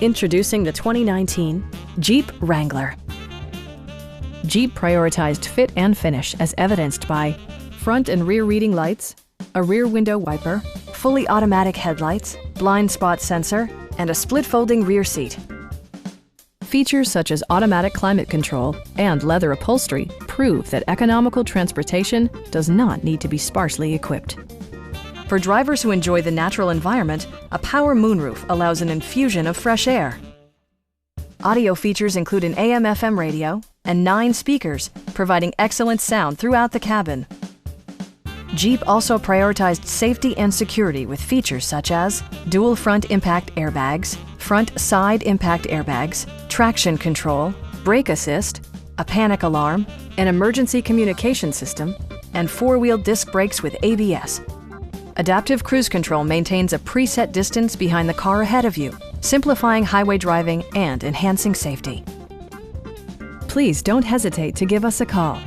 Introducing the 2019 Jeep Wrangler. Jeep prioritized fit and finish as evidenced by front and rear reading lights, a rear window wiper, fully automatic headlights, blind spot sensor, and a split folding rear seat. Features such as automatic climate control and leather upholstery prove that economical transportation does not need to be sparsely equipped. For drivers who enjoy the natural environment, a power moonroof allows an infusion of fresh air. Audio features include an AM/FM radio and 9 speakers, providing excellent sound throughout the cabin. Jeep also prioritized safety and security with features such as dual front impact airbags, front side impact airbags, traction control, brake assist, a panic alarm, an emergency communication system, and 4-wheel disc brakes with ABS. Adaptive Cruise Control maintains a preset distance behind the car ahead of you, simplifying highway driving and enhancing safety. Please don't hesitate to give us a call.